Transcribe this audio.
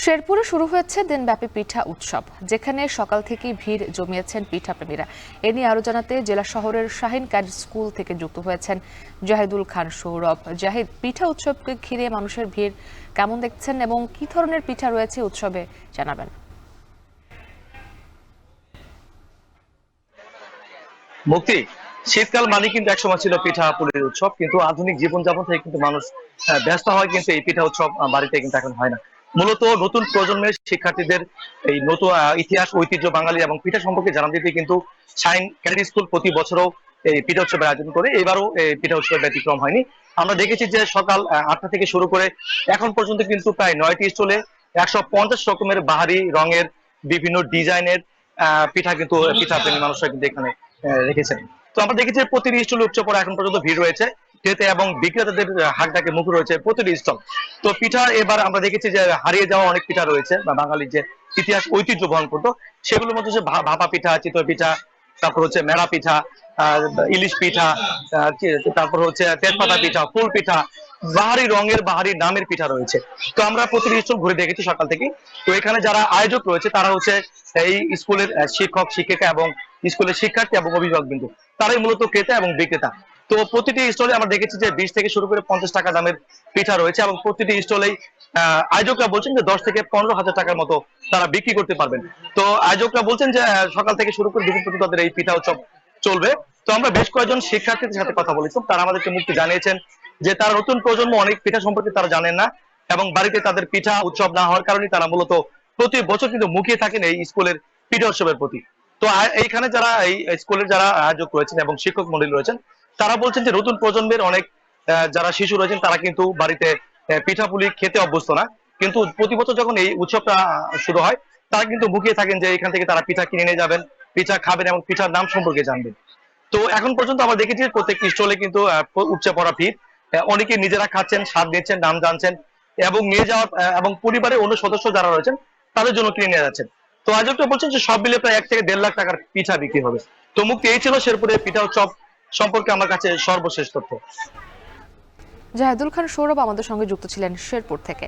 শেরপুরে শুরু হয়েছে দিনব্যাপী পিঠা উৎসব, যেখানে সকাল থেকেই ভিড় জমিয়েছেন পিঠা প্রেমীরা। এ নিয়ে আরো জানাতে জেলা শহরের শাহিন ক্যাডেট স্কুল থেকে যুক্ত হয়েছেন জাহিদুল খান সৌরভ। জাহিদ, পিঠা উৎসবকে ঘিরে মানুষের ভিড় কেমন দেখছেন এবং কি ধরনের পিঠা রয়েছে উৎসবে জানাবেন। মুক্তি, শীতকাল মানে কিন্তু একসময় ছিল পিঠা পুলির উৎসব, কিন্তু আধুনিক জীবনযাপন থেকে কিন্তু মানুষ ব্যস্ত হয়, কিন্তু এই পিঠা উৎসব বাড়িতে কিন্তু এখন হয় না। মূলত নতুন প্রজন্মের শিক্ষার্থীদের এই নতুন ইতিহাস, ঐতিহ্য, বাঙালি এবং পিঠা সম্পর্কে জানান দিতে কিন্তু শাইন ক্যাডেট স্কুল প্রতি বছরও এই পিঠা উৎসবের আয়োজন করে। এবারও এই পিঠা উৎসবের ব্যতিক্রম হয়নি। আমরা দেখেছি যে সকাল 8টা থেকে শুরু করে এখন পর্যন্ত কিন্তু প্রায় 9টি স্টলে 150 রকমের বাহারি রঙের বিভিন্ন ডিজাইনের পিঠা কিন্তু পিঠা প্রেমী মানুষরা কিন্তু এখানে রেখেছেন। তো আমরা দেখেছি প্রতিটি স্টল উচ্চ পরে এখন পর্যন্ত ভিড় রয়েছে, ক্রেতা এবং বিক্রেতাদের হাক ডাকে মুখ রয়েছে প্রতিটি স্টল। তো পিঠা এবার আমরা দেখেছি যে হারিয়ে যাওয়া অনেক পিঠা রয়েছে, বা বাঙালির যে ইতিহাস ঐতিহ্য বহন করতো সেগুলোর মধ্যে হচ্ছে ভাপা পিঠা, চিতই পিঠা, তারপর হচ্ছে মেরা পিঠা, ইলিশ পিঠা, তারপর হচ্ছে তেজপাতা পিঠা, ফুল পিঠা, বাহারি রঙের বাহারি নামের পিঠা রয়েছে। তো আমরা প্রতিটি স্কুল ঘুরে দেখেছি সকাল থেকে। তো এখানে যারা আয়োজক রয়েছে তারা হচ্ছে এই স্কুলের শিক্ষক শিক্ষিকা এবং স্কুলের শিক্ষার্থী এবং অভিভাবক বিন্দু, তারাই মূলত ক্রেতা এবং বিক্রেতা। তো প্রতিটি স্টলে আমরা দেখেছি যে 20 থেকে শুরু করে 50 টাকা দামের পিঠা রয়েছে, এবং প্রতিটি স্টলেই আয়োজকরা বলছেন যে 10 থেকে 15,000 টাকার মতো তারা বিক্রি করতে পারবেন। তো আয়োজকরা বলছেন যে সকাল থেকে শুরু করে দুপুর পর্যন্ত তাদের এই পিঠা উৎসব চলবে। তো আমরা বেশ কয়েকজন শিক্ষার্থীদের সাথে কথা বলেছিলাম, তারা আমাদেরকে মুক্তি জানিয়েছেন যে তারা নতুন প্রজন্ম অনেক পিঠা সম্পর্কে তারা জানেন না, এবং বাড়িতে তাদের পিঠা উৎসব না হওয়ার কারণে তারা মূলত প্রতি বছর কিন্তু মুখিয়ে থাকেন এই স্কুলের পিঠা উৎসবের প্রতি। তো এইখানে যারা এই স্কুলের যারা আয়োজক রয়েছেন এবং শিক্ষক মন্ডলী রয়েছেন, তারা বলছেন যে নতুন প্রজন্মের অনেক যারা শিশু রয়েছেন তারা কিন্তু বাড়িতে পিঠাপুলি খেতে অভ্যস্ত না, কিন্তু প্রতি বছর যখন এই উৎসবটা শুরু হয় তারা কিন্তু মুখিয়ে থাকেন যে এখান থেকে তারা পিঠা কিনে নিয়ে যাবেন, পিঠা খাবেন এবং পিঠার নাম সম্পর্কে জানবেন। তো এখন পর্যন্ত আমরা দেখেছি প্রত্যেকটি স্টলে কিন্তু উপচে পড়া ভিড়। অনেকে নিজেরা খাচ্ছেন, স্বাদ নিচ্ছেন, নাম জানছেন, এবং নিয়ে যাওয়ার এবং পরিবারের অন্য সদস্য যারা রয়েছেন তাদের জন্য কিনে নিয়ে যাচ্ছেন। তো আয়োজকরা বলছেন যে সব মিলে প্রায় 1 থেকে 1.5 লাখ টাকার পিঠা বিক্রি হবে। তো মুক্তি, এই ছিল শেরপুরের পিঠা উৎসব সম্পর্কে আমার কাছে সর্বশেষ তথ্য। জাহিদুল খান সৌরভ আমাদের সঙ্গে যুক্ত ছিলেন শেরপুর থেকে।